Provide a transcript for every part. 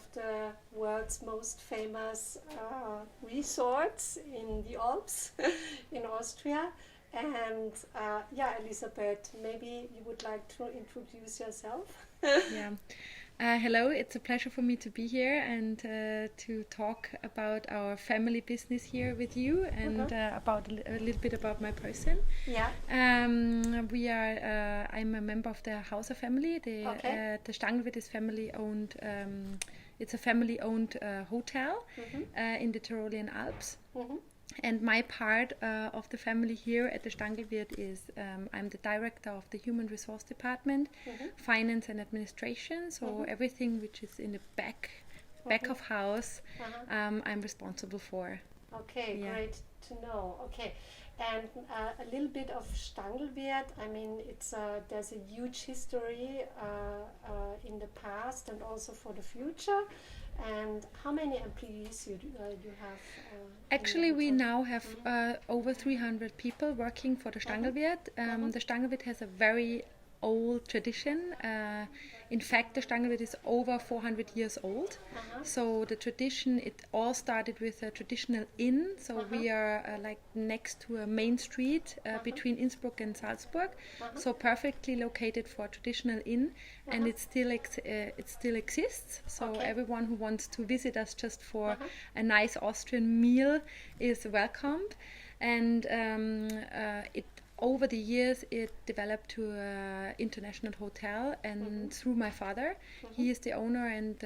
of the world's most famous resorts in the Alps in Austria. And Elisabeth, maybe you would like to introduce yourself. Yeah. Hello, it's a pleasure for me to be here and to talk about our family business here with you and about a little bit about my person. Yeah. I'm a member of the Hauser family. The Stangelwirt is family-owned. It's a family-owned hotel in the Tyrolean Alps. And my part of the family here at the Stangelwirt is I'm the director of the Human Resource Department, Finance and Administration. So everything which is in the back of house, I'm responsible for. Okay, great to know. Okay, and a little bit of Stangelwirt. I mean, there's a huge history in the past and also for the future. And how many employees you have? Actually, we now have over 300 people working for the Stangelwirt. The Stangelwirt has a very old tradition. In fact, the Stangelwirt is over 400 years old. So the tradition, it all started with a traditional inn. So we are like next to a main street between Innsbruck and Salzburg. So perfectly located for a traditional inn, and it still exists. So everyone who wants to visit us just for a nice Austrian meal is welcomed. And over the years, it developed to an international hotel, and through my father, he is the owner, and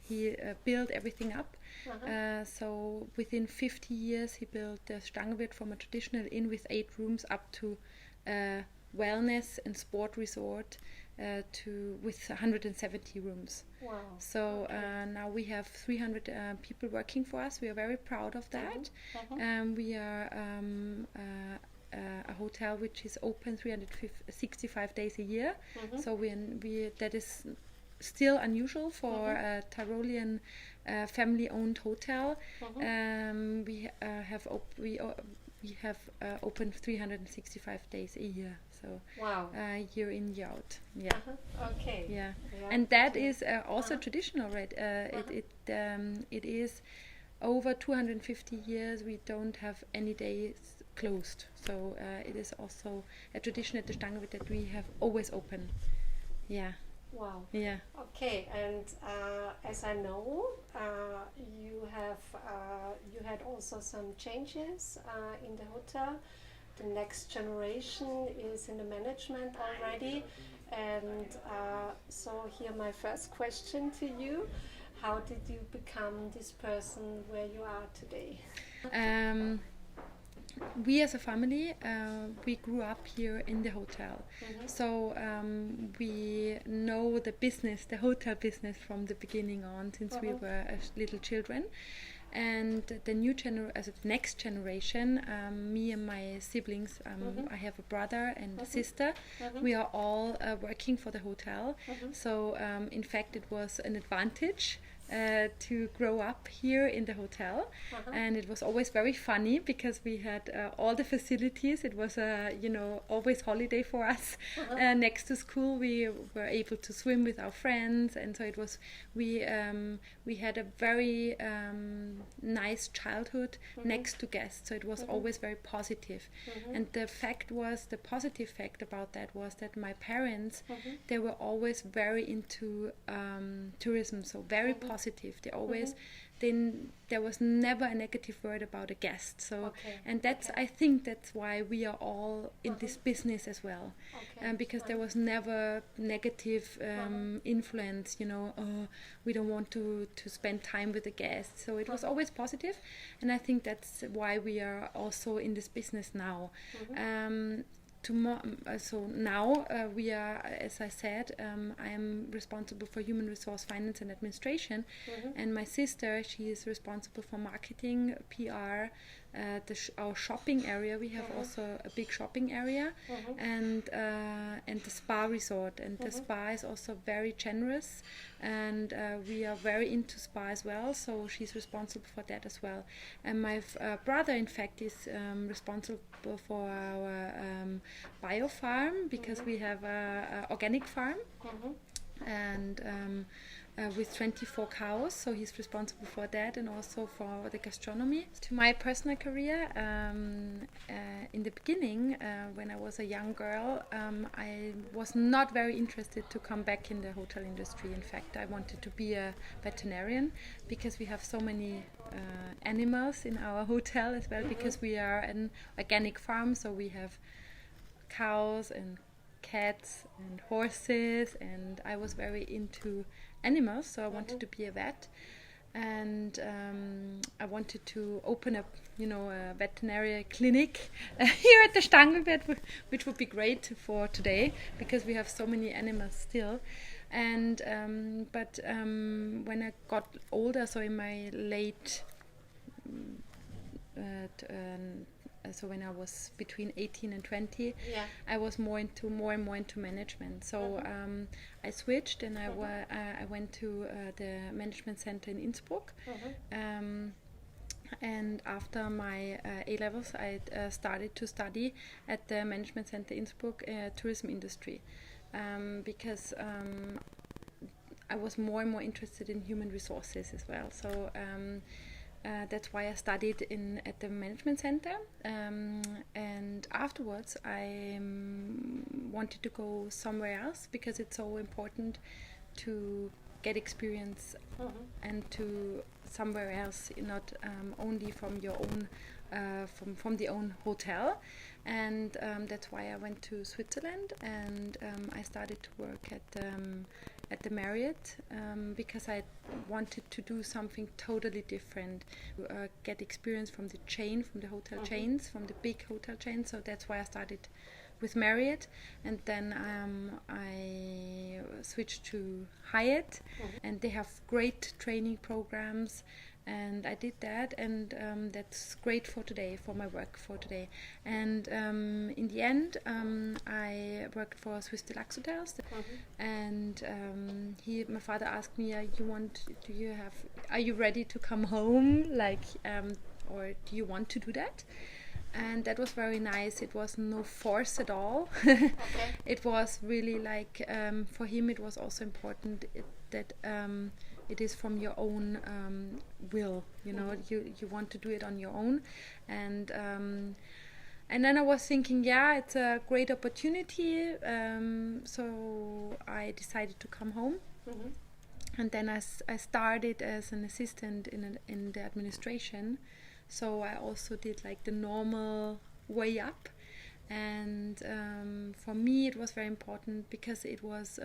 he built everything up. So within 50 years, he built the Stangelwirt from a traditional inn with 8 rooms up to wellness and sport resort with 170 rooms. Wow. So now we have 300 people working for us. We are very proud of that. We are a hotel which is open 365 days a year. So that is still unusual for a Tyrolean family-owned hotel. We have opened 365 days a year. So year in, year out. Yeah. Okay. Yeah. And that is also traditional, right? It is over 250 years. We don't have any days closed. So it is also a tradition at the Stangelwirt that we have always open. Yeah. Wow. Yeah. Okay, and as I know, you had also some changes in the hotel. The next generation is in the management already, and so here my first question to you: how did you become this person where you are today? We as a family, we grew up here in the hotel. So we know the business, the hotel business from the beginning on, since we were little children. And the next generation, me and my siblings, I have a brother and a sister. We are all working for the hotel. So in fact, it was an advantage to grow up here in the hotel, and it was always very funny because we had all the facilities. It was always holiday for us. Next to school, we were able to swim with our friends, and so it was. We had a very nice childhood next to guests. So it was always very positive. And the positive fact about that was that my parents, they were always very into tourism. So very positive. They always, then there was never a negative word about a guest. So, and I think that's why we are all in this business as well, because there was never negative influence. We don't want to spend time with the guests. So it was always positive, and I think that's why we are also in this business now. So now we are, as I said, I am responsible for human resource, finance and administration, and my sister, she is responsible for marketing, PR, our shopping area. We have also a big shopping area, and the spa resort, and the spa is also very generous, and we are very into spa as well, so she's responsible for that as well. And my brother, in fact, is responsible for our bio farm, because we have a organic farm, and with 24 cows, so he's responsible for that and also for the gastronomy. To my personal career, in the beginning, when I was a young girl, I was not very interested to come back in the hotel industry. In fact, I wanted to be a veterinarian because we have so many animals in our hotel as well, because we are an organic farm, so we have cows and cats and horses, and I was very into animals, so I wanted to be a vet, and I wanted to open up, a veterinary clinic here at the Stangelwirt, which would be great for today because we have so many animals still. And but when I got older, so in my late so when I was between 18 and 20, I was more and more into management. So I switched, and I went to the management center in Innsbruck. And after my A-levels, I started to study at the management center Innsbruck tourism industry, because I was more and more interested in human resources as well. So that's why I studied at the management center, and afterwards I wanted to go somewhere else because it's so important to get experience and to somewhere else, not only from your own from the own hotel. And that's why I went to Switzerland, and I started to work at the Marriott, because I wanted to do something totally different, get experience from the hotel chains, from the big hotel chains. So that's why I started with Marriott, and then I switched to Hyatt, and they have great training programs, and I did that, and that's great for today, for my work for today. And in the end, I worked for Swiss Deluxe Hotels, and my father asked me, are you ready to come home, or do you want to do that? And that was very nice. It was no force at all. It was really for him it was also important that it is from your own will, you want to do it on your own. And then I was thinking, it's a great opportunity, so I decided to come home. And then I started as an assistant in the administration. So I also did the normal way up, and for me it was very important because it was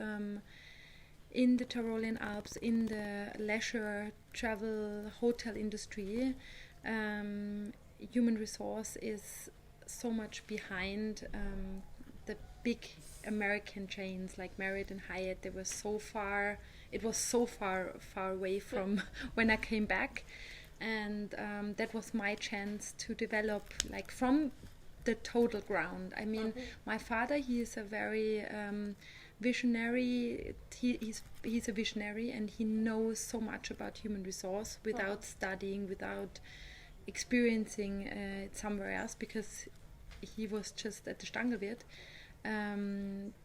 in the Tyrolean Alps, in the leisure travel hotel industry. Human resource is so much behind the big American chains like Marriott and Hyatt. It was so far away from when I came back. And that was my chance to develop from the total ground. I mean, my father, he is a very visionary. He's a visionary, and he knows so much about human resource without studying, without experiencing it somewhere else, because he was just at the Stangelwirt.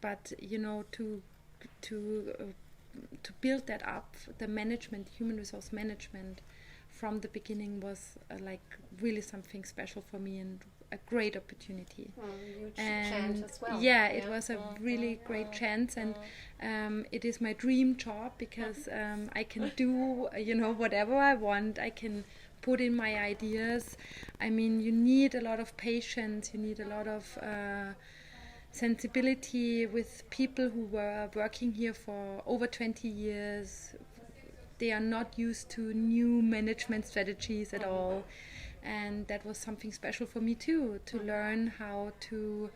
But to build that up, the management, human resource management, from the beginning was really something special for me and a great opportunity. Huge chance as well. It was a really great chance, and it is my dream job because I can do whatever I want. I can put in my ideas. I mean, you need a lot of patience, you need a lot of sensibility with people who were working here for over 20 years. They are not used to new management strategies at all, and that was something special for me too, to learn how to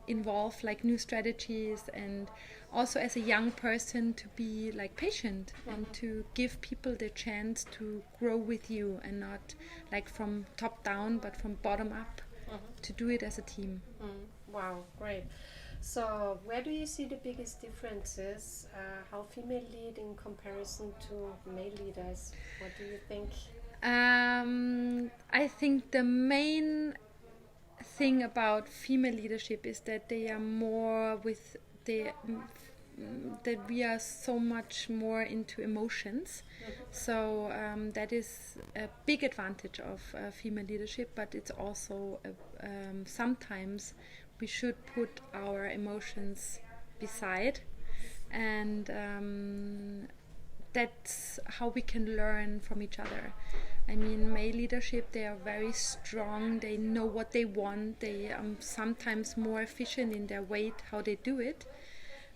involve new strategies, and also as a young person to be patient and to give people the chance to grow with you, and not from top down but from bottom up, to do it as a team. Wow, great. So where do you see the biggest differences, how female lead in comparison to male leaders? What do you think? I think the main thing about female leadership is that they are more with the that we are so much more into emotions. So that is a big advantage of female leadership, but it's also sometimes we should put our emotions beside, and that's how we can learn from each other. I mean, male leadership, they are very strong, they know what they want, they are sometimes more efficient in their way how they do it.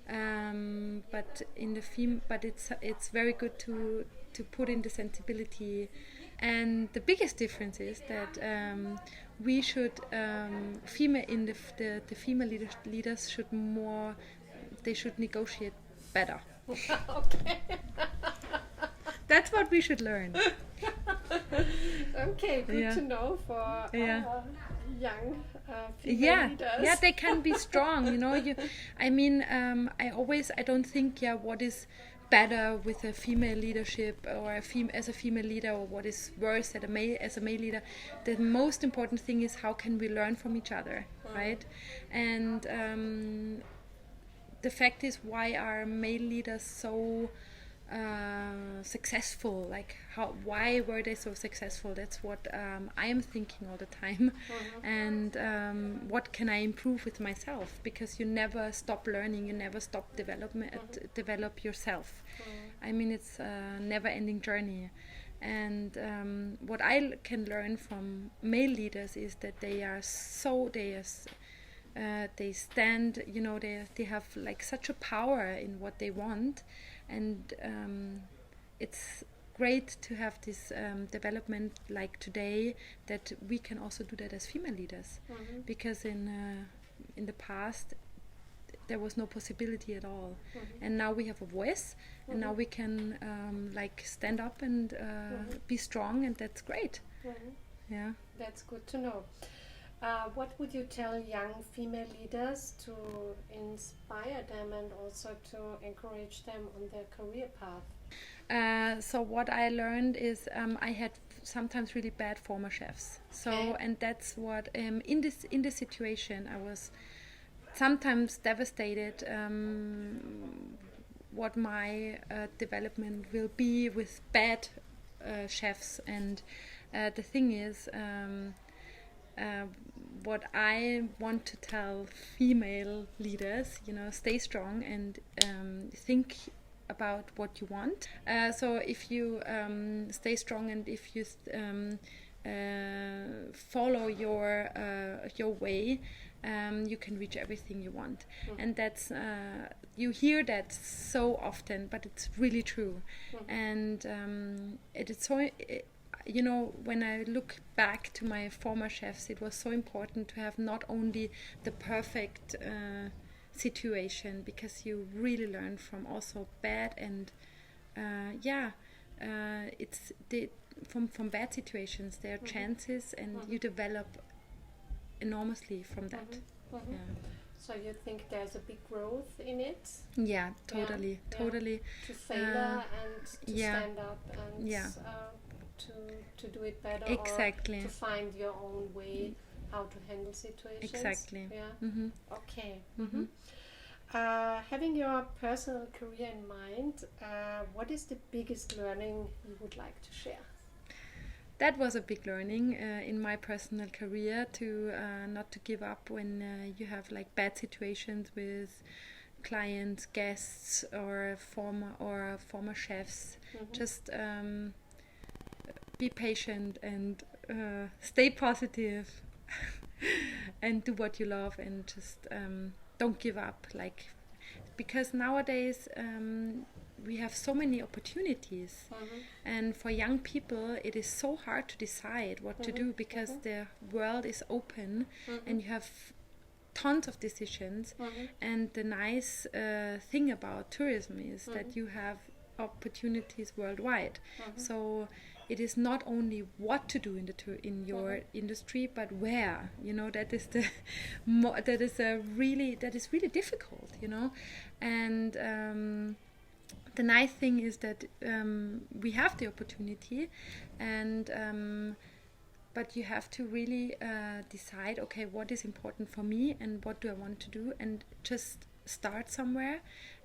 But it's very good to put in the sensibility. And the biggest difference is that we should the female leaders should more, they should negotiate better. Okay. That's what we should learn. Okay, good Yeah. to know for Yeah. young female leaders. Yeah, they can be strong, you know. I don't think what is better with a female leadership or as a female leader, or what is worse as a male leader. The most important thing is how can we learn from each other, right? And the fact is, why are male leaders so successful? Like, why were they so successful? That's what I am thinking all the time. And what can I improve with myself? Because you never stop learning, you never stop develop yourself. I mean, it's a never-ending journey. And what I can learn from male leaders is that they stand, you know, they have like such a power in what they want. And it's great to have this development like today, that we can also do that as female leaders. Because in the past there was no possibility at all. And now we have a voice, and now we can like stand up and be strong, and that's great. Yeah, that's good to know. What would you tell young female leaders to inspire them and also to encourage them on their career path? So what I learned is I had sometimes really bad former chefs. So and that's what in this situation I was sometimes devastated. What my development will be with bad chefs, and the thing is. What I want to tell female leaders, you know, stay strong and think about what you want. So if you stay strong, and if you follow your way, you can reach everything you want. And that's you hear that so often, but it's really true. And it is so. You know, when I look back to my former chefs, it was so important to have not only the perfect situation, because you really learn from also bad and it's from bad situations. There are chances, and you develop enormously from that. Yeah. So you think there's a big growth in it? Yeah, totally. To failure and to stand up and to do it better, exactly, or to find your own way how to handle situations. Exactly. Yeah. Okay. Having your personal career in mind, what is the biggest learning you would like to share? That was a big learning in my personal career, to not to give up when you have like bad situations with clients, guests, or former chefs. Just be patient and stay positive and do what you love, and just don't give up. Like, because nowadays we have so many opportunities, and for young people it is so hard to decide what to do, because the world is open and you have tons of decisions. And the nice thing about tourism is that you have opportunities worldwide. So it is not only what to do in your industry, but where. You know, that is really difficult. You know, and the nice thing is that we have the opportunity, and but you have to really decide, okay, what is important for me and what do I want to do, and just start somewhere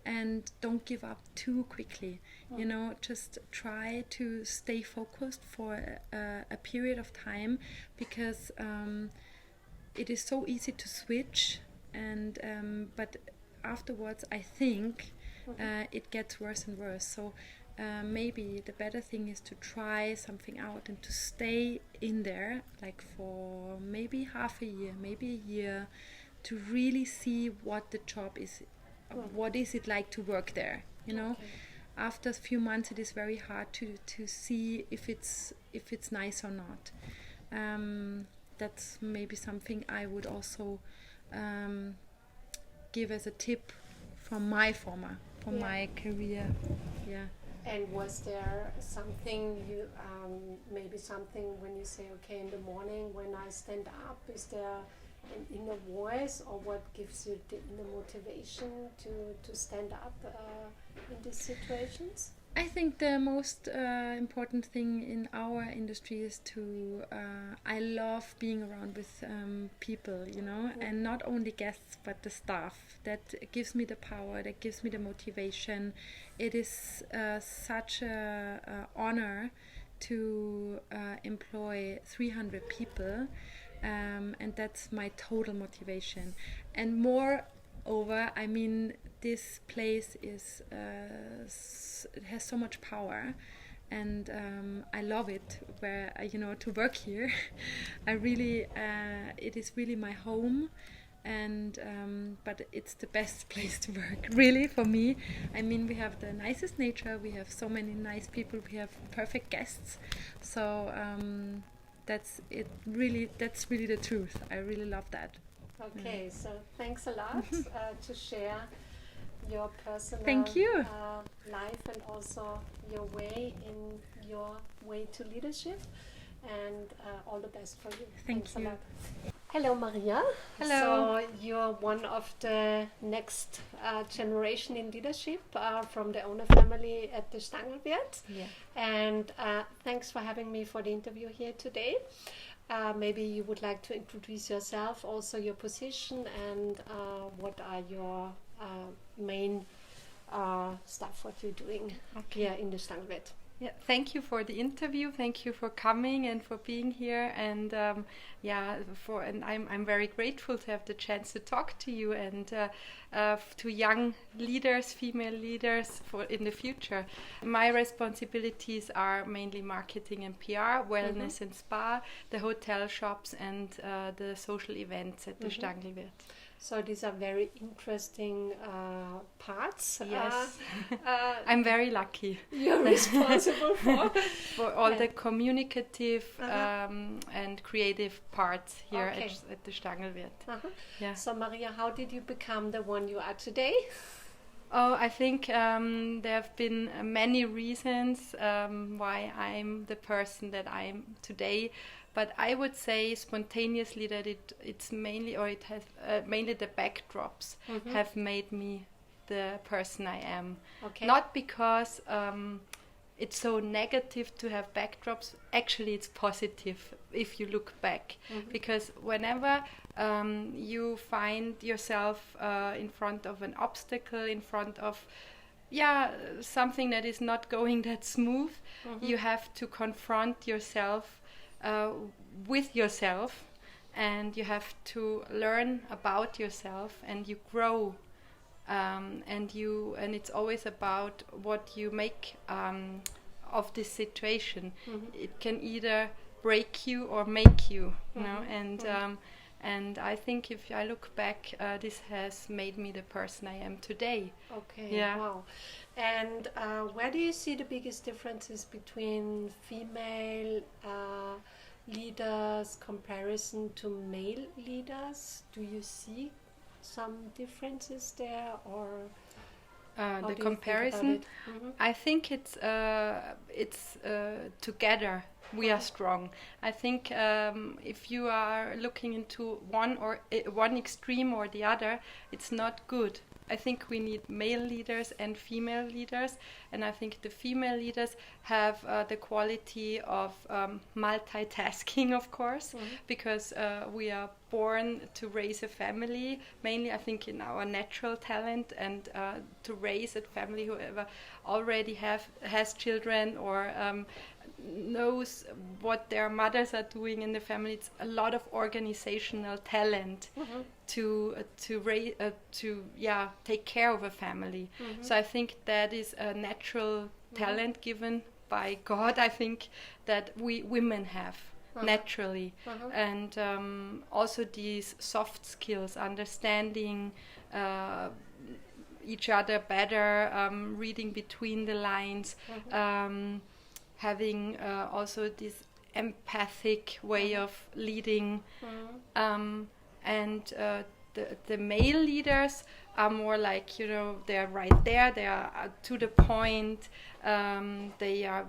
and don't give up too quickly. You know, just try to stay focused for a period of time, because it is so easy to switch, and but afterwards I think it gets worse and worse. So maybe the better thing is to try something out and to stay in there, like for maybe half a year, maybe a year, to really see what the job is, what is it like to work there, you know. After a few months it is very hard to see if it's nice or not. That's maybe something I would also give as a tip from my my career. Yeah. And was there something you, maybe something when you say, okay, in the morning when I stand up, is there an inner voice, or what gives you the inner motivation to stand up in these situations? I think the most important thing in our industry is to, I love being around with people, you know, and not only guests but the staff. That gives me the power, that gives me the motivation. It is such a honor to employ 300 people, and that's my total motivation. And moreover, I mean, this place is it has so much power, and I love it. Where you know, to work here, I really it is really my home, and but it's the best place to work, really, for me. I mean, we have the nicest nature, we have so many nice people, we have perfect guests, so that's it. Really, that's really the truth. I really love that. Okay, so thanks a lot to share your personal Thank you. Life, and also your way to leadership, and all the best for you. Thank Thanks you. a lot. Hello, Maria. Hello. So you're one of the next generation in leadership from the owner family at the Stangelwirt. Yeah. And thanks for having me for the interview here today. Maybe you would like to introduce yourself, also your position, and what are your main stuff, what you're doing here in the Stangelwirt. Yeah, thank you for the interview. Thank you for coming and for being here. And I'm very grateful to have the chance to talk to you and to young leaders, female leaders for in the future. My responsibilities are mainly marketing and PR, wellness and spa, the hotel shops, and the social events at the Stangelwirt. So these are very interesting parts. Yes, I'm very lucky. You're responsible for all the communicative and creative parts here at the Stangelwirt. Yeah. So Maria, how did you become the one you are today? Oh, I think there have been many reasons why I'm the person that I am today. But I would say spontaneously that it's mainly, or it has mainly the backdrops have made me the person I am. Okay. Not because it's so negative to have backdrops. Actually, it's positive if you look back, because whenever you find yourself in front of an obstacle, in front of something that is not going that smooth, you have to confront yourself with yourself, and you have to learn about yourself, and you grow, and it's always about what you make of this situation. It can either break you or make you, you know, and I think if I look back, this has made me the person I am today. Okay. Yeah. Wow. And where do you see the biggest differences between female leaders comparison to male leaders? Do you see some differences there, or the comparison? I think it's together we are strong. I think if you are looking into one extreme or the other, it's not good. I think we need male leaders and female leaders, and I think the female leaders have the quality of multitasking, of course, because we are born to raise a family, mainly I think in our natural talent, and to raise a family, whoever already has children or knows what their mothers are doing in the family. It's a lot of organizational talent to take care of a family. So I think that is a natural talent given by God. I think that we women have naturally, and also these soft skills, understanding each other better, reading between the lines. Having also this empathic way of leading, and the male leaders are more like, you know, they're right there, they are to the point, they are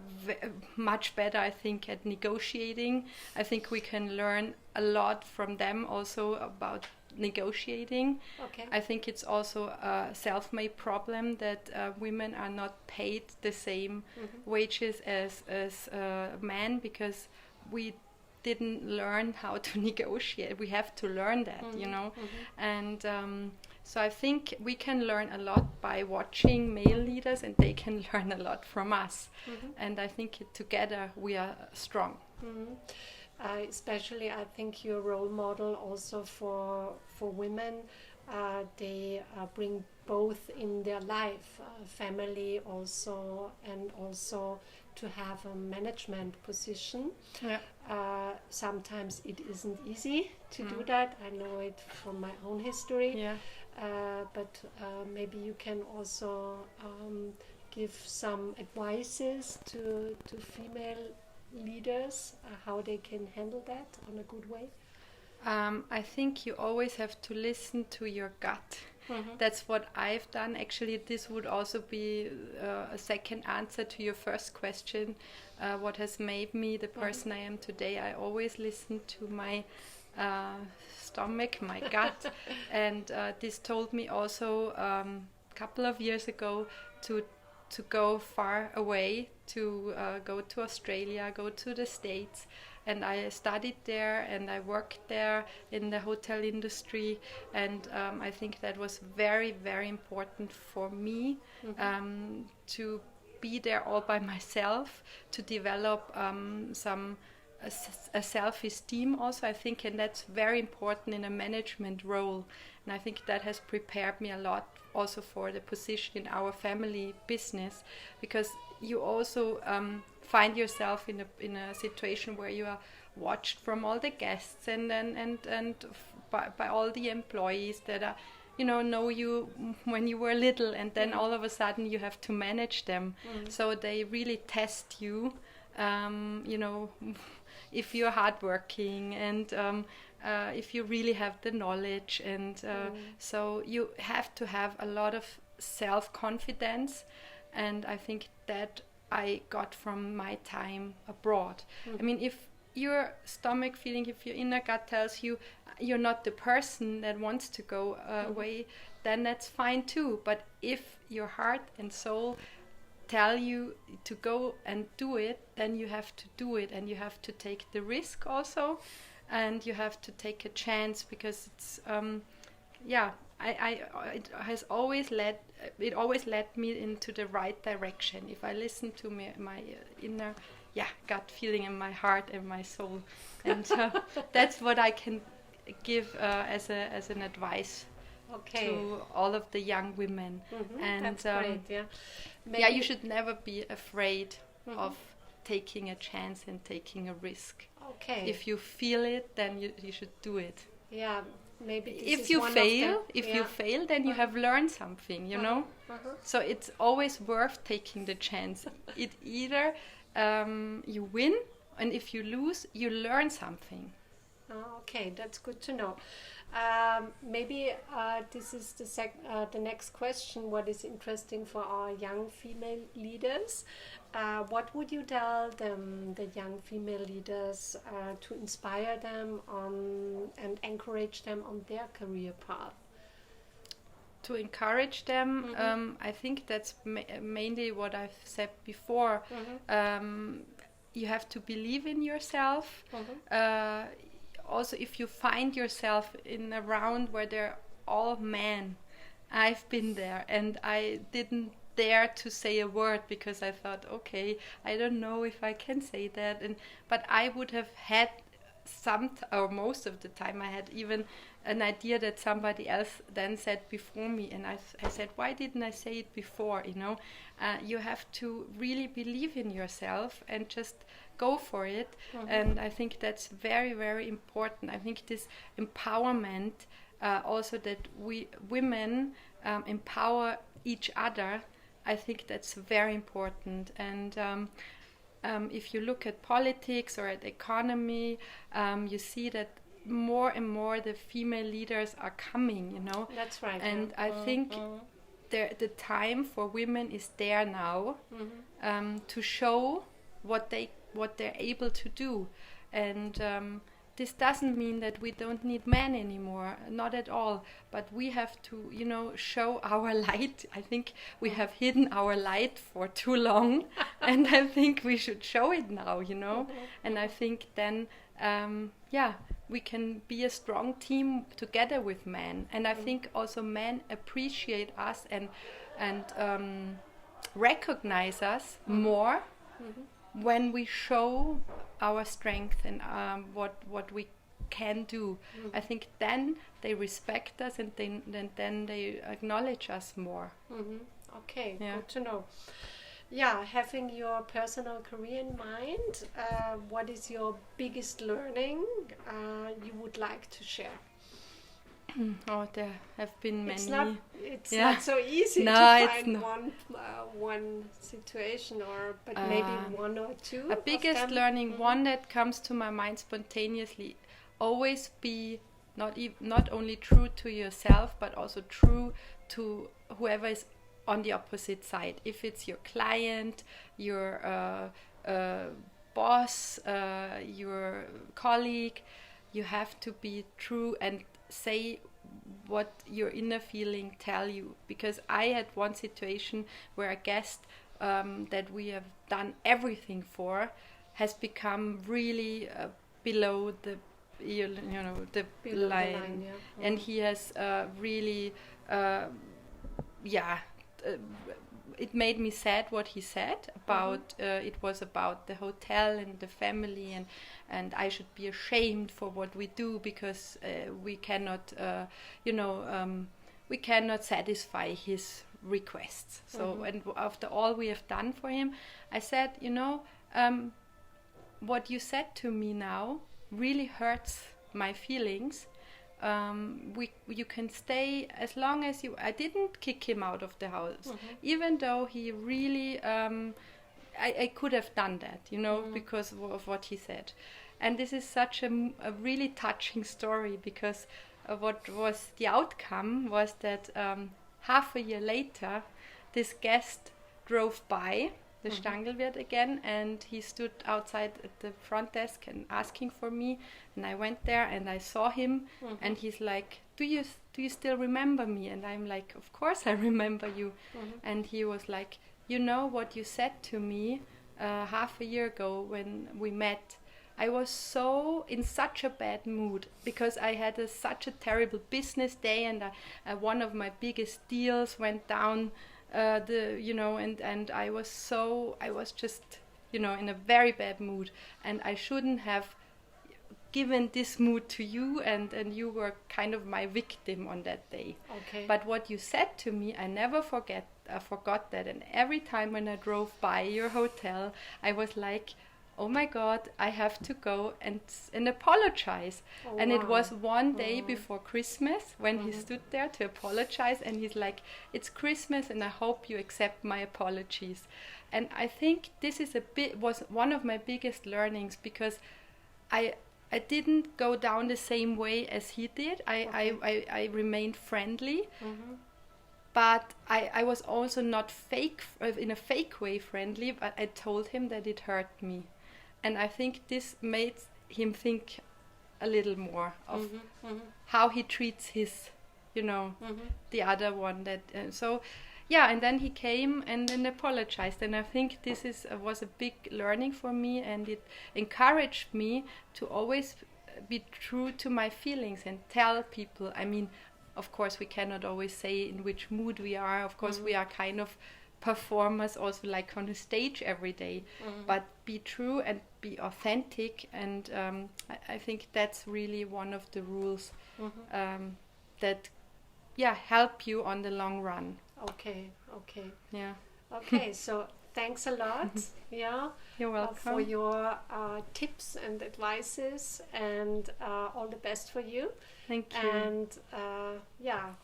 much better, I think, at negotiating. I think we can learn a lot from them also about negotiating. Okay. I think it's also a self-made problem that women are not paid the same wages as men, because we didn't learn how to negotiate. We have to learn that, you know. And so I think we can learn a lot by watching male leaders, and they can learn a lot from us. And I think together we are strong. Especially, I think you're a role model also for women. They bring both in their life, family also, and also to have a management position. Sometimes it isn't easy to do that. I know it from my own history. But maybe you can also give some advices to female leaders, how they can handle that on a good way. I think you always have to listen to your gut. That's what I've done. Actually, this would also be a second answer to your first question. What has made me the person I am today? I always listen to my stomach, my gut, and this told me also a couple of years ago to go far away, to go to Australia, go to the States. And I studied there and I worked there in the hotel industry. And I think that was very, very important for me to be there all by myself, to develop a self-esteem also, I think. And that's very important in a management role. And I think that has prepared me a lot also for the position in our family business, because you also find yourself in a situation where you are watched from all the guests and by all the employees that are, you know you when you were little, and then all of a sudden you have to manage them. So they really test you, you know, if you're hardworking and if you really have the knowledge, and so you have to have a lot of self-confidence, and I think that I got from my time abroad. I mean, if your stomach feeling, if your inner gut tells you you're not the person that wants to go away, then that's fine too. But if your heart and soul tell you to go and do it, then you have to do it, and you have to take the risk also, and you have to take a chance, because it's it always led me into the right direction if I listen to my inner gut feeling in my heart and my soul. And that's what I can give as an advice to all of the young women. And that's great. You should never be afraid of taking a chance and taking a risk. If you feel it, then you should do it. Maybe if you fail, then you have learned something, you know. So it's always worth taking the chance. It either you win, and if you lose, you learn something. That's good to know. Maybe this is the next question. What is interesting for our young female leaders? What would you tell them, the young female leaders, to inspire them on and encourage them on their career path? to encourage them. I think that's mainly what I've said before. You have to believe in yourself. Also, if you find yourself in a round where they're all men, I've been there, and I didn't dare to say a word because I thought, okay, I don't know if I can say that, but I would have had or most of the time I had even an idea that somebody else then said before me, and I said, why didn't I say it before? You have to really believe in yourself and just go for it. And I think that's very, very important. I think this empowerment, also that we women empower each other, I think that's very important. And if you look at politics or at economy, you see that more and more the female leaders are coming, That's right. And I think the time for women is there now, to show what they're able to do. And this doesn't mean that we don't need men anymore, not at all. But we have to, show our light. I think we have hidden our light for too long, and I think we should show it now, And I think then, we can be a strong team together with men. And I think also men appreciate us and recognize us more when we show our strength and what we can do. I think then they respect us, and then they acknowledge us more. Okay, good to know. Yeah, having your personal career in mind, what is your biggest learning you would like to share? Oh, there have been many. It's not so easy to find one situation, but maybe one or two. A biggest learning, one that comes to my mind spontaneously: always be not only true to yourself, but also true to whoever is on the opposite side. If it's your client, your boss, your colleague, you have to be true and say what your inner feeling tell you. Because I had one situation where a guest that we have done everything for has become really below the line. And he has really it made me sad what he said about it was about the hotel and the family, and I should be ashamed for what we do because we cannot we cannot satisfy his requests. So and after all we have done for him, I said, what you said to me now really hurts my feelings. You can stay as long as you. I didn't kick him out of the house, even though he really. I could have done that, because of what he said, and this is such a really touching story, because what was the outcome was that half a year later, this guest drove by the Stangelwirt again, and he stood outside at the front desk and asking for me, and I went there and I saw him, and he's like, do you still remember me? And I'm like, of course I remember you. And he was like, what you said to me half a year ago when we met, I was in such a bad mood because I had such a terrible business day, and one of my biggest deals went down and I was just in a very bad mood, and I shouldn't have given this mood to you, and you were kind of my victim on that day. Okay. But what you said to me, I never forgot that, and every time when I drove by your hotel, I was like, oh my God, I have to go and apologize. And it was one day before Christmas when he stood there to apologize, and he's like, it's Christmas and I hope you accept my apologies. And I think this is was one of my biggest learnings, because I didn't go down the same way as he did. I remained friendly. But I was also not in a fake way friendly, but I told him that it hurt me. And I think this made him think a little more of how he treats his the other one that so yeah. And then he came and then apologized, and I think this was a big learning for me, and it encouraged me to always be true to my feelings and tell people. I mean, of course we cannot always say in which mood we are. Of course we are kind of performers also, like on a stage every day, but be true and be authentic, and I think that's really one of the rules that help you on the long run. Okay. Yeah. Okay, so thanks a lot. Yeah. You're welcome. For your tips and advices, and all the best for you. Thank you. And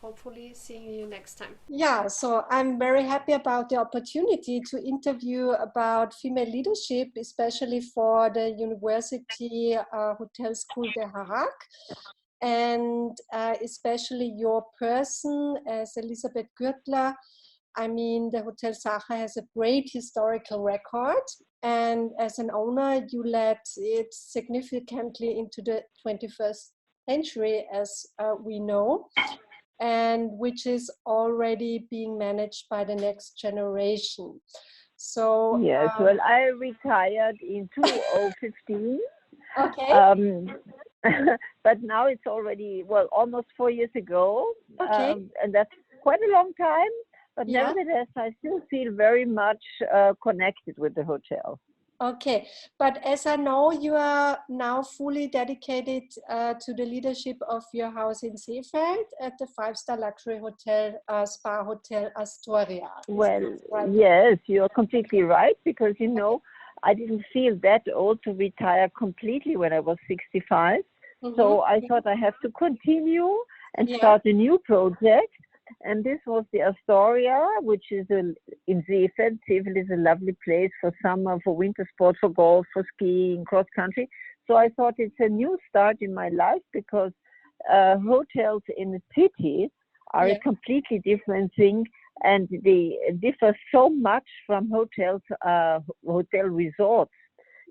hopefully seeing you next time. Yeah, so I'm very happy about the opportunity to interview about female leadership, especially for the University Hotelschool de Hague. And especially your person as Elisabeth Gürtler. I mean, the Hotel Sacher has a great historical record, and as an owner, you led it significantly into the 21st century, as we know, and which is already being managed by the next generation. So yes, well, I retired in 2015. Okay. But now it's already, almost 4 years ago. Okay. And that's quite a long time. But nevertheless, I still feel very much connected with the hotel. Okay, but as I know, you are now fully dedicated to the leadership of your house in Seefeld at the 5-star luxury hotel, Spa Hotel Astoria. Well, right? Yes, you're completely right, because, I didn't feel that old to retire completely when I was 65. So I thought I have to continue and start a new project. And this was the Astoria, which is in Seefeld. Seefeld is a lovely place for summer, for winter sport, for golf, for skiing, cross country. So I thought it's a new start in my life, because hotels in the city are a completely different thing, and they differ so much from hotel resorts.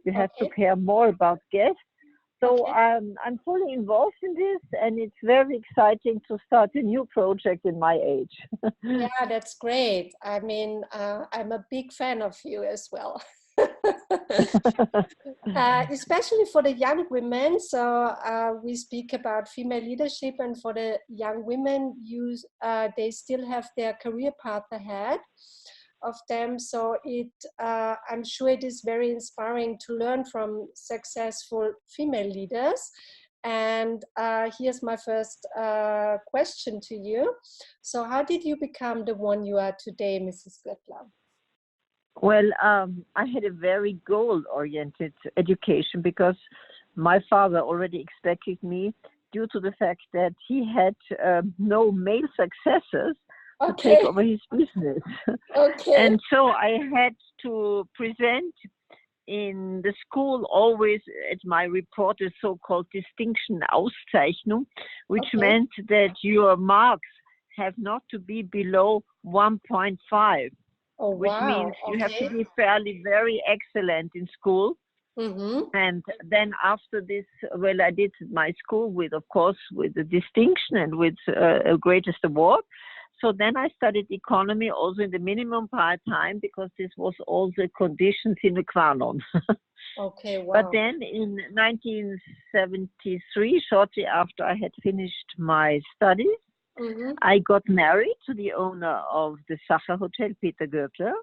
You have to care more about guests. So I'm fully involved in this, and it's very exciting to start a new project in my age. Yeah, that's great. I mean, I'm a big fan of you as well. Especially for the young women. So we speak about female leadership, and for the young women, they still have their career path ahead of them. So I'm sure it is very inspiring to learn from successful female leaders. And here's my first question to you. So how did you become the one you are today, Mrs. Göttler? Well, I had a very goal-oriented education, because my father already expected me, due to the fact that he had no male successors to take over his business. And so I had to present in the school always at my report a so-called distinction Auszeichnung, which meant that your marks have not to be below 1.5. Which means you have to be very excellent in school. And then after this, I did my school with the distinction and with a greatest award. So then I studied economy also in the minimum part-time, because this was all the conditions in the Quanon. But then in 1973, shortly after I had finished my studies, I got married to the owner of the Sacher Hotel, Peter Gürtler.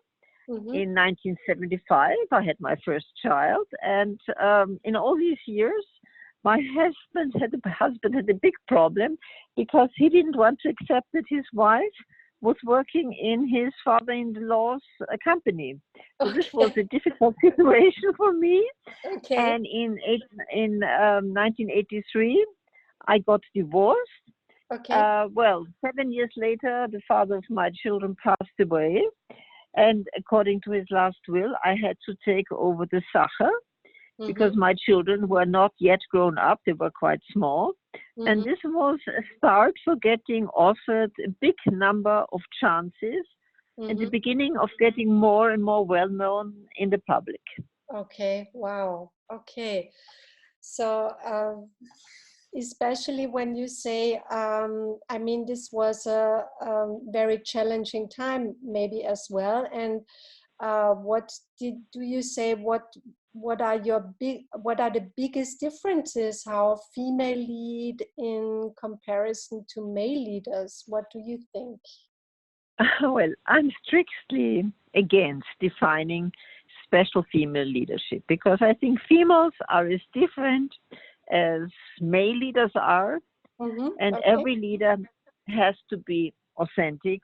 In 1975, I had my first child, and in all these years, my husband had a big problem, because he didn't want to accept that his wife was working in his father-in-law's company. So this was a difficult situation for me. And in 1983, I got divorced. 7 years later, the father of my children passed away. And according to his last will, I had to take over the Sacher, because my children were not yet grown up. They were quite small. And this was a start for getting offered a big number of chances, and the beginning of getting more and more well-known in the public. Okay, wow. Okay. So especially when you say, I mean, this was a, very challenging time, maybe as well. And what do you say? What are what are the biggest differences how female lead in comparison to male leaders? What do you think? Well, I'm strictly against defining special female leadership because I think females are as different as male leaders are, and Okay. every leader has to be authentic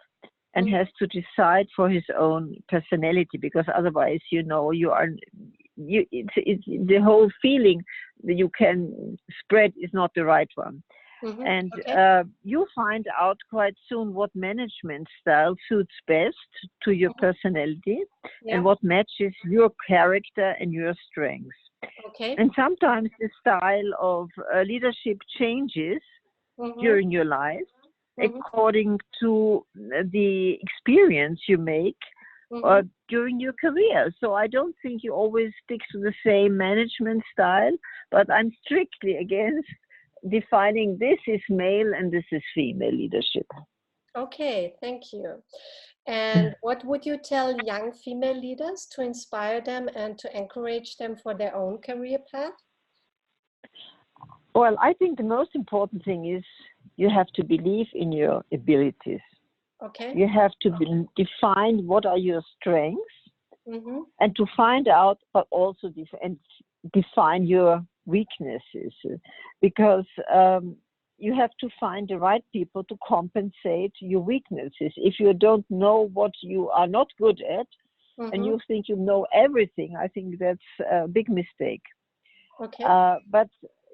and has to decide for his own personality, because otherwise, it's the whole feeling that you can spread is not the right one. And Okay. you find out quite soon what management style suits best to your personality Yeah. and what matches your character and your strengths. Okay. And sometimes the style of leadership changes during your life according to the experience you make during your career. So I don't think you always stick to the same management style, but I'm strictly against defining this is male and this is female leadership. Okay, thank you. And what would you tell young female leaders to inspire them and to encourage them for their own career path? Well, I think the most important thing is you have to believe in your abilities. Okay. You have to define what are your strengths and to find out, but also define your weaknesses, because you have to find the right people to compensate your weaknesses. If you don't know what you are not good at and you think you know everything, I think that's a big mistake. Okay. But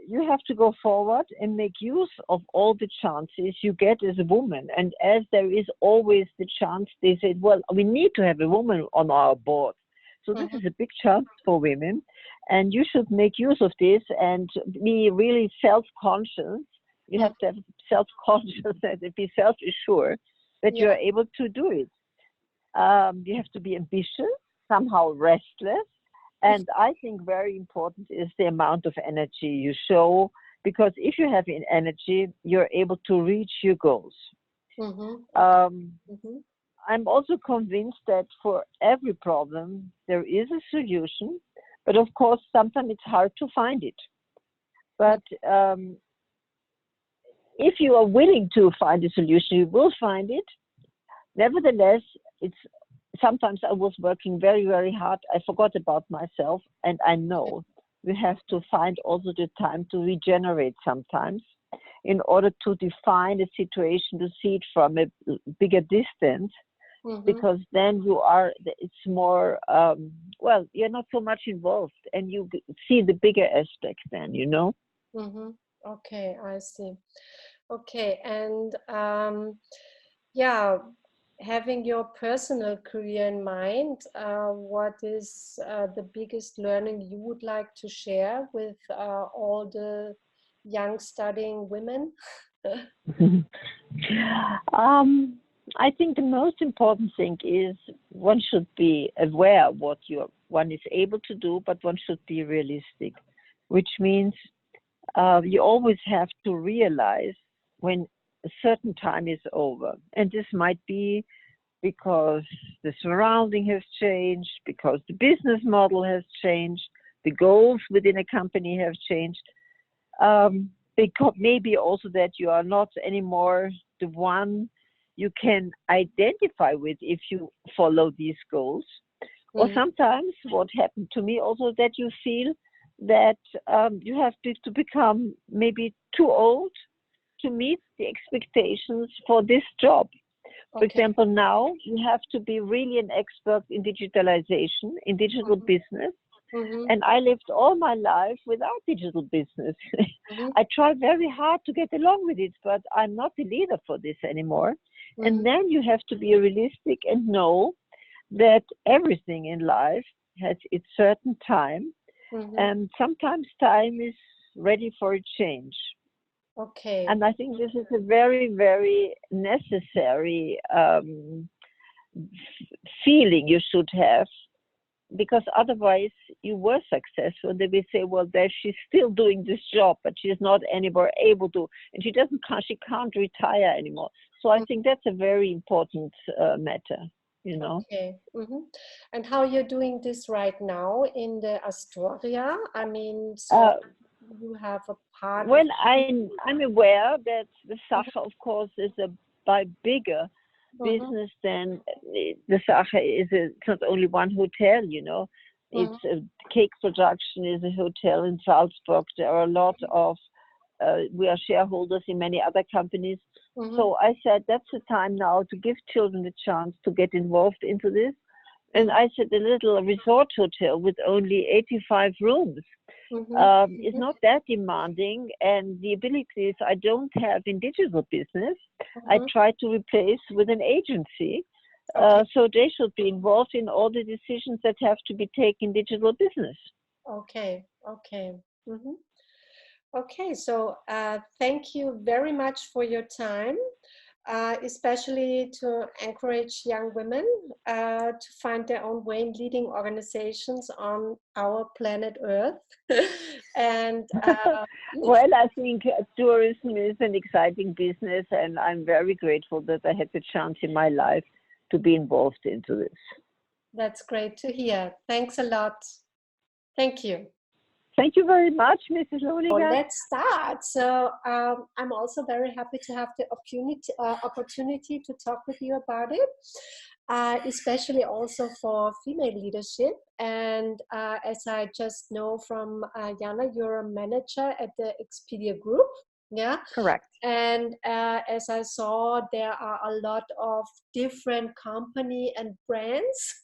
you have to go forward and make use of all the chances you get as a woman. And as there is always the chance, they said, well, we need to have a woman on our board. So this is a big chance for women, and you should make use of this and be really self-conscious. You have to have self-conscious and be self-assured that you are able to do it. You have to be ambitious, somehow restless. And I think very important is the amount of energy you show, because if you have energy, you're able to reach your goals. I'm also convinced that for every problem, there is a solution. But of course, sometimes it's hard to find it. But if you are willing to find a solution, you will find it. Nevertheless, sometimes I was working very, very hard. I forgot about myself, and I know we have to find also the time to regenerate sometimes in order to define a situation, to see it from a bigger distance, because then it's more, you're not so much involved and you see the bigger aspect then, Okay, I see. Okay, and having your personal career in mind, what is the biggest learning you would like to share with all the young studying women? I think the most important thing is one should be aware of what one is able to do, but one should be realistic, which means you always have to realize when a certain time is over. And this might be because the surrounding has changed, because the business model has changed, the goals within a company have changed. Because maybe also that you are not anymore the one you can identify with if you follow these goals. Or sometimes what happened to me also that you feel that you have to become maybe too old to meet the expectations for this job. For example, now you have to be really an expert in digitalization, in digital business. And I lived all my life without digital business. I tried very hard to get along with it, but I'm not the leader for this anymore. And then you have to be realistic and know that everything in life has its certain time. And sometimes time is ready for a change. Okay. And I think this is a very, very necessary feeling you should have, because otherwise you were successful. They will say, well, there she's still doing this job, but she's not anymore able to, and she can't retire anymore. So I think that's a very important matter, you know. Okay. And how you're doing this right now in the Astoria? I mean, so you have a part. Well, I'm aware that the Sache, of course, is a by bigger business than the Sache is. It's not only one hotel, you know. It's a cake production is a hotel in Salzburg. There are a lot of we are shareholders in many other companies. So I said that's the time now to give children the chance to get involved into this. And I said a little resort hotel with only 85 rooms is not that demanding, and the abilities I don't have in digital business, I try to replace with an agency. So they should be involved in all the decisions that have to be taken in digital business. Okay. Okay, so thank you very much for your time, especially to encourage young women to find their own way in leading organizations on our planet Earth. And well, I think tourism is an exciting business, and I'm very grateful that I had the chance in my life to be involved into this. That's great to hear. Thanks a lot. Thank you. Thank you very much, Mrs. Lohninger. Well, let's start. So I'm also very happy to have the opportunity to talk with you about it, especially also for female leadership. And as I just know from Jana, you're a manager at the Expedia Group. Yeah, correct. And as I saw, there are a lot of different company and brands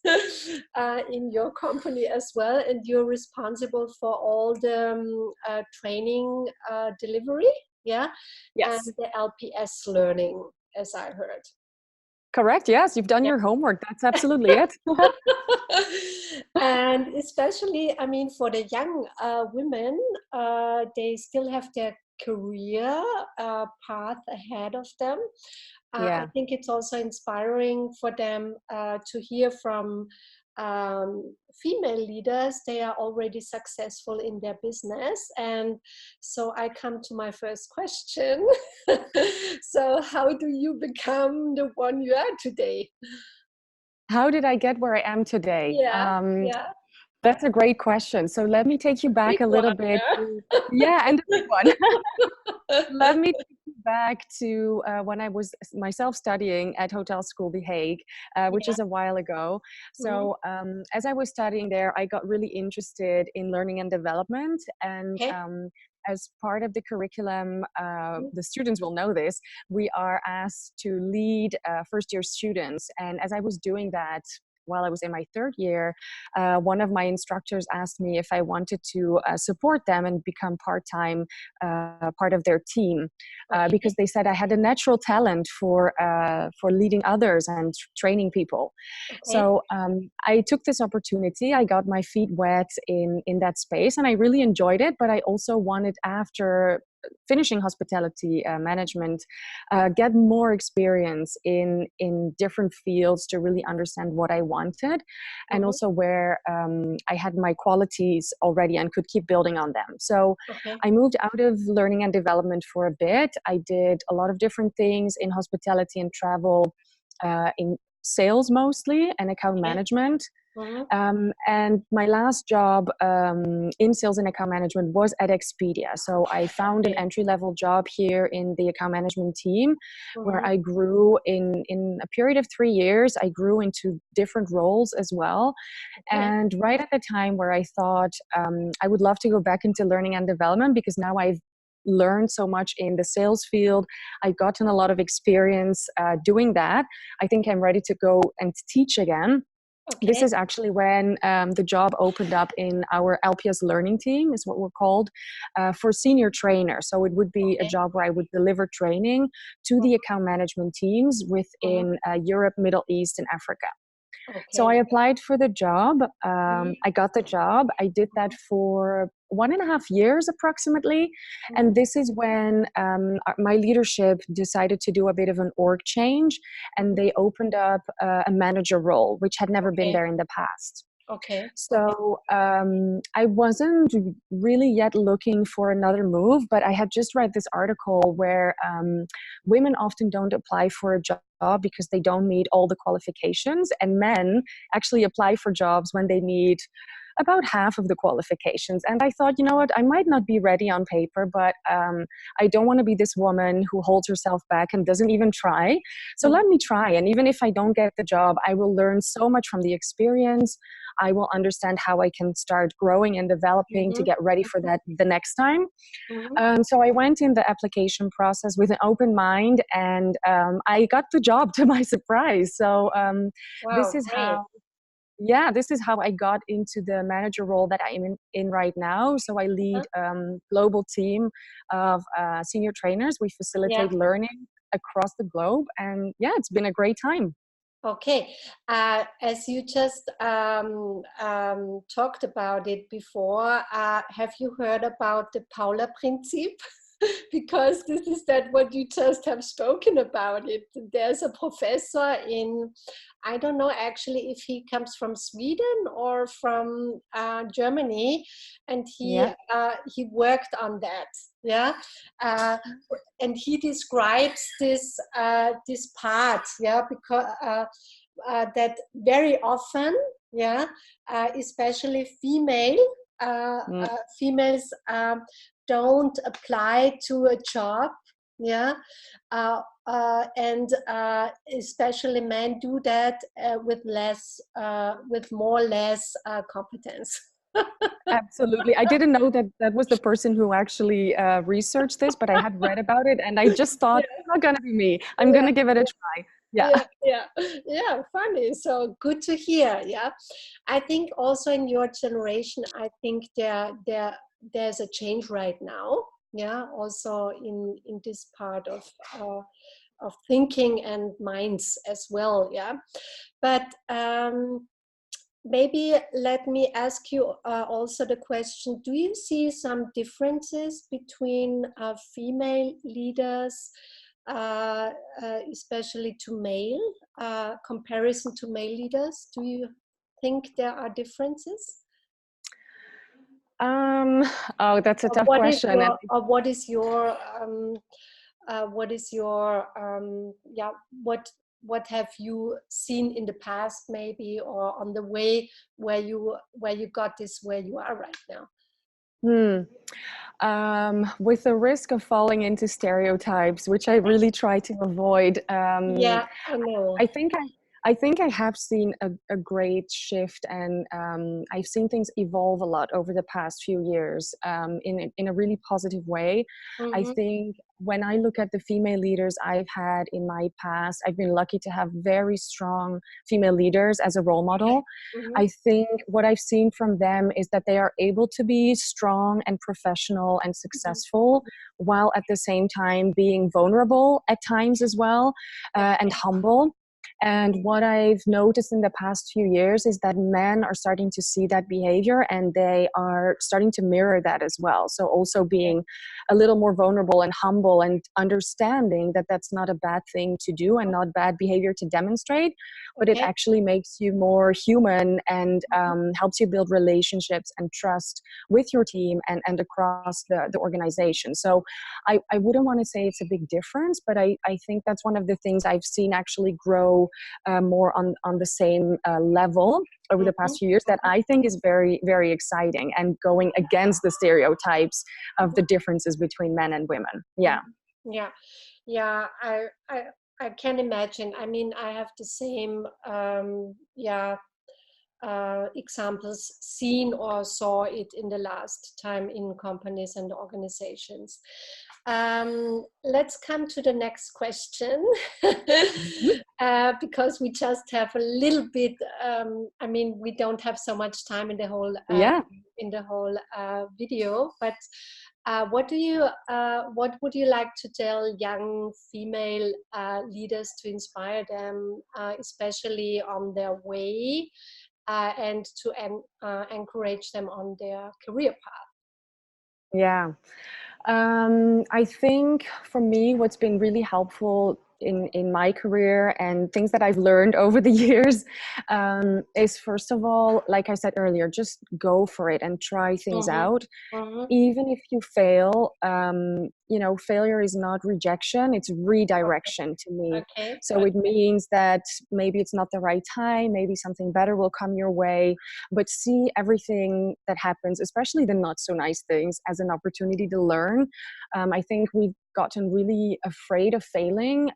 in your company as well, and you're responsible for all the training delivery, yeah, yes, and the LPS learning, as I heard. Correct. Yes, you've done your homework. That's absolutely it. And especially, I mean, for the young women, they still have their career path ahead of them. I think it's also inspiring for them to hear from female leaders. They are already successful in their business. And so I come to my first question. So how do you become the one you are today? How did I get where I am today? Yeah. That's a great question. So let me take you back a little bit. And a big one. Let me take you back to when I was myself studying at Hotelschool, The Hague, which is a while ago. So as I was studying there, I got really interested in learning and development. And as part of the curriculum, the students will know this, we are asked to lead first-year students. And as I was doing that, while I was in my third year, one of my instructors asked me if I wanted to support them and become part-time part of their team, because they said I had a natural talent for leading others and training people. So I took this opportunity. I got my feet wet in that space, and I really enjoyed it. But I also wanted, after finishing hospitality management, get more experience in different fields to really understand what I wanted, and also where I had my qualities already and could keep building on them. So I moved out of learning and development for a bit. I did a lot of different things in hospitality and travel, in sales mostly, and account management. And my last job in sales and account management was at Expedia. So I found an entry-level job here in the account management team, where I grew in a period of 3 years. I grew into different roles as well. And right at the time where I thought I would love to go back into learning and development, because now I've learned so much in the sales field. I've gotten a lot of experience doing that. I think I'm ready to go and teach again. This is actually when the job opened up in our LPS learning team, is what we're called, for senior trainers. So it would be a job where I would deliver training to the account management teams within Europe, Middle East, and Africa. So I applied for the job. I got the job. I did that for 1.5 years approximately. And this is when my leadership decided to do a bit of an org change, and they opened up a manager role, which had never been there in the past. Okay. So I wasn't really yet looking for another move, but I had just read this article where women often don't apply for a job because they don't meet all the qualifications, and men actually apply for jobs when they meet about half of the qualifications. And I thought, you know what, I might not be ready on paper, but I don't want to be this woman who holds herself back and doesn't even try. So let me try. And even if I don't get the job, I will learn so much from the experience. I will understand how I can start growing and developing to get ready for that the next time. So I went in the application process with an open mind, and I got the job to my surprise. So this is Great. this is how I got into the manager role that I'm in right now. So I lead global team of senior trainers. We facilitate learning across the globe, and it's been a great time. Okay, as you just talked about it before, have you heard about the Paula Prinzip? Because this is that what you just have spoken about it. There's a professor in, I don't know actually if he comes from Sweden or from Germany, and he worked on that. Yeah, and he describes this this part. Yeah, because that very often, especially females don't apply to a job, and especially men do that with more or less competence. Absolutely. I didn't know that that was the person who actually researched this, but I had read about it, and I just thought, it's not going to be me. I'm going to give it a try. Yeah, funny. So good to hear. Yeah, I think also in your generation, I think there's a change right now. Yeah, also in this part of thinking and minds as well. Yeah, but maybe let me ask you also the question: do you see some differences between female leaders? Especially to male, comparison to male leaders? Do you think there are differences? Oh, that's a tough question. What is your what have you seen in the past maybe, or on the way where you got this where you are right now? With the risk of falling into stereotypes, which I really try to avoid, I know. I think I have seen a great shift, and I've seen things evolve a lot over the past few years in a really positive way. I think when I look at the female leaders I've had in my past, I've been lucky to have very strong female leaders as a role model. I think what I've seen from them is that they are able to be strong and professional and successful, while at the same time being vulnerable at times as well, and humble. And what I've noticed in the past few years is that men are starting to see that behavior, and they are starting to mirror that as well. So also being a little more vulnerable and humble, and understanding that that's not a bad thing to do and not bad behavior to demonstrate, but it actually makes you more human, and helps you build relationships and trust with your team and across the organization. So I wouldn't want to say it's a big difference, but I think that's one of the things I've seen actually grow more on the same level over the past few years, that I think is very, very exciting, and going against the stereotypes of the differences between men and women. I can imagine. I mean, I have the same examples seen or saw it in the last time in companies and organizations. Let's come to the next question. Because we just have a little bit, I mean, we don't have so much time in the whole video, but what would you like to tell young female leaders to inspire them, especially on their way, and to encourage them on their career path? I think for me, what's been really helpful in my career and things that I've learned over the years is, first of all, like I said earlier, just go for it and try things Mm-hmm. out. Mm-hmm. Even if you fail, failure is not rejection, it's redirection to me. Okay. So it means that maybe it's not the right time, maybe something better will come your way, but see everything that happens, especially the not so nice things, as an opportunity to learn. I think we've gotten really afraid of failing.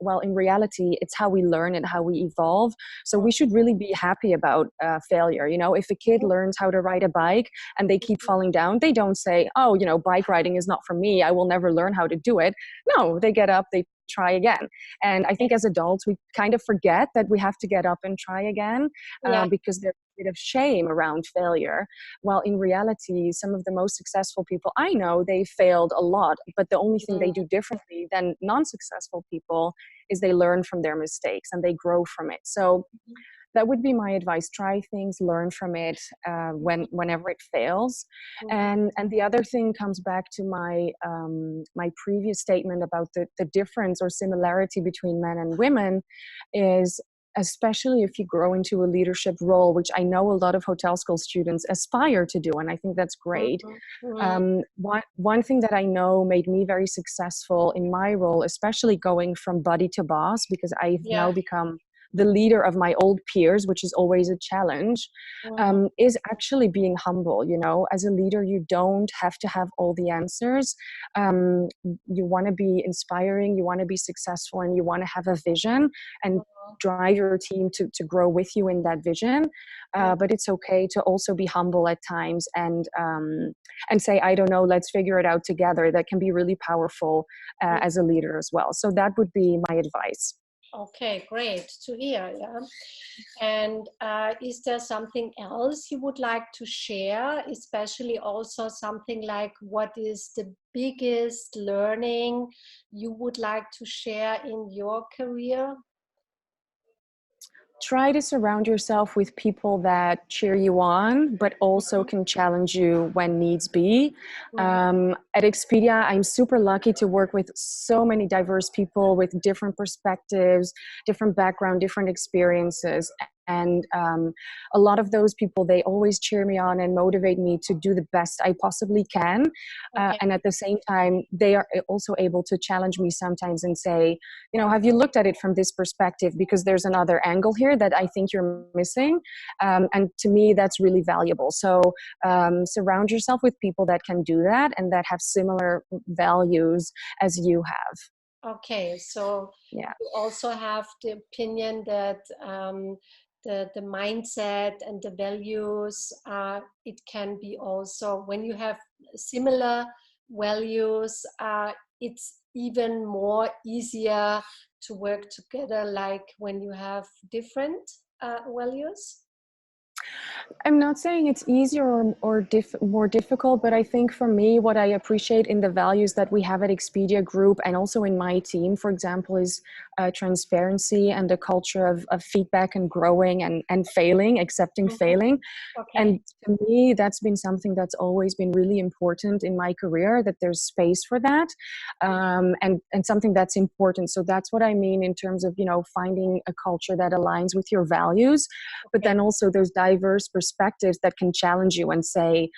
Well, in reality, it's how we learn and how we evolve. So we should really be happy about failure. If a kid learns how to ride a bike and they keep falling down, they don't say, oh, bike riding is not for me, I will never learn how to do it. No, they get up, they try again. And I think as adults, we kind of forget that we have to get up and try again, Yeah. because there's a bit of shame around failure. While in reality, some of the most successful people I know, they failed a lot, but the only thing they do differently than non-successful people is they learn from their mistakes and they grow from it. So that would be my advice. Try things, learn from it whenever it fails. And the other thing comes back to my my previous statement about the difference or similarity between men and women is, especially if you grow into a leadership role, which I know a lot of hotel school students aspire to do, and I think that's great. One thing that I know made me very successful in my role, especially going from buddy to boss, because I've now become the leader of my old peers, which is always a challenge, is actually being humble. As a leader, you don't have to have all the answers. You want to be inspiring, you want to be successful, and you want to have a vision and drive your team to grow with you in that vision. But it's okay to also be humble at times and say, I don't know, let's figure it out together. That can be really powerful as a leader as well. So that would be my advice. Okay, great to hear. Yeah. And is there something else you would like to share, especially also something like what is the biggest learning you would like to share in your career? Try to surround yourself with people that cheer you on, but also can challenge you when needs be. At Expedia, I'm super lucky to work with so many diverse people with different perspectives, different background, different experiences. And a lot of those people, they always cheer me on and motivate me to do the best I possibly can. And at the same time, they are also able to challenge me sometimes and say, have you looked at it from this perspective? Because there's another angle here that I think you're missing. And to me, that's really valuable. So surround yourself with people that can do that and that have similar values as you have. Okay, so you also have the opinion that the mindset and the values, it can be also, when you have similar values, it's even more easier to work together, like when you have different values. I'm not saying it's easier or more difficult, but I think for me, what I appreciate in the values that we have at Expedia Group and also in my team, for example, is transparency and a culture of feedback and growing and failing, accepting failing. And to me, that's been something that's always been really important in my career, that there's space for that, and something that's important. So that's what I mean in terms of, finding a culture that aligns with your values, but then also those diverse perspectives that can challenge you and say,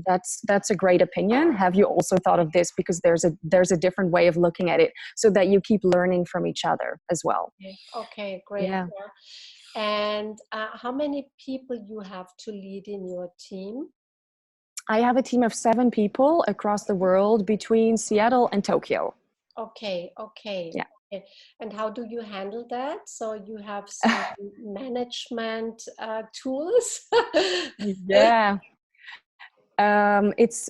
that's a great opinion. Have you also thought of this? Because there's a different way of looking at it, so that you keep learning from each other as well. Okay, great. Yeah. And how many people you have to lead in your team? I have a team of 7 people across the world between Seattle and Tokyo. Okay. Yeah. Okay. And how do you handle that? So you have some management tools? Yeah. It's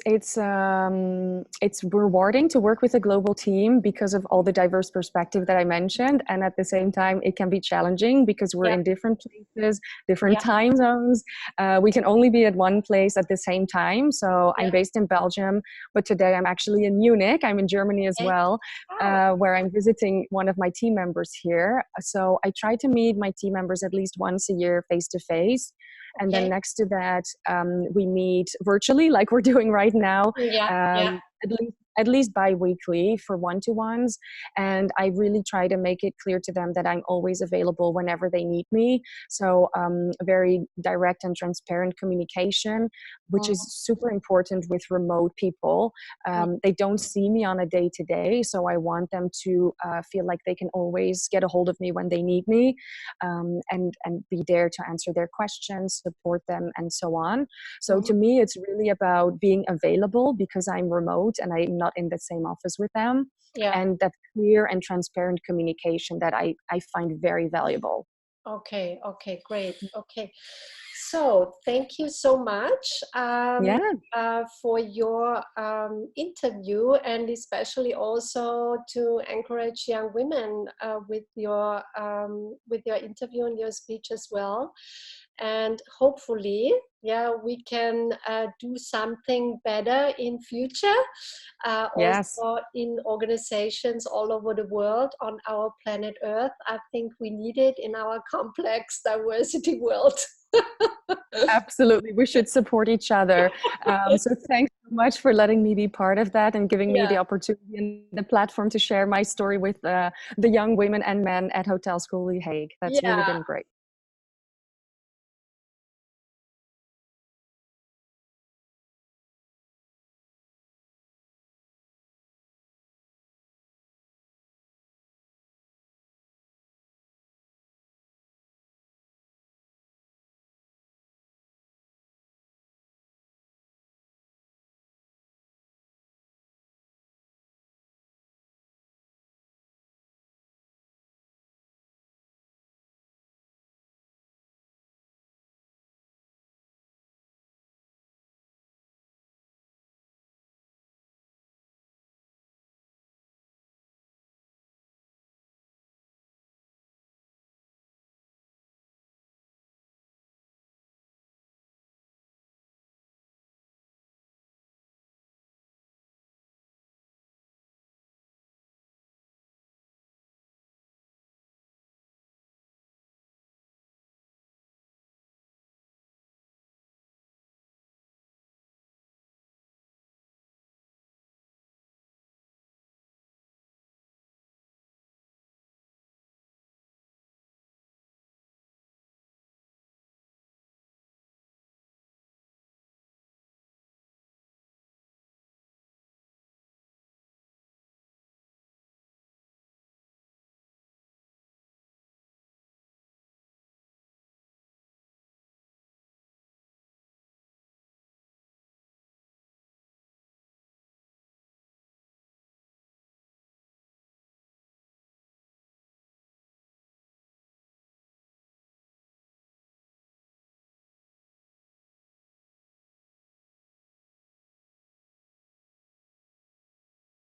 rewarding to work with a global team because of all the diverse perspective that I mentioned, and at the same time it can be challenging because we're in different places, different time zones. We can only be at one place at the same time. So I'm based in Belgium, but today I'm actually in Munich. I'm in Germany as well, where I'm visiting one of my team members here. So I try to meet my team members at least once a year face to face. And then next to that, we meet virtually, like we're doing right now, at least at least bi-weekly for one-to-ones. And I really try to make it clear to them that I'm always available whenever they need me. So very direct and transparent communication, which is super important with remote people. They don't see me on a day-to-day, so I want them to feel like they can always get a hold of me when they need me, and be there to answer their questions, support them, and so on. So to me, it's really about being available because I'm remote and I'm not in the same office with them. Yeah. And that clear and transparent communication that I find very valuable. Okay, great. Okay. So thank you so much for your interview, and especially also to encourage young women with your interview and your speech as well. And hopefully, we can do something better in future. Also in organizations all over the world on our planet Earth. I think we need it in our complex diversity world. Absolutely, we should support each other. So thanks so much for letting me be part of that and giving me the opportunity and the platform to share my story with the young women and men at Hotelschool Hague. That's really been great.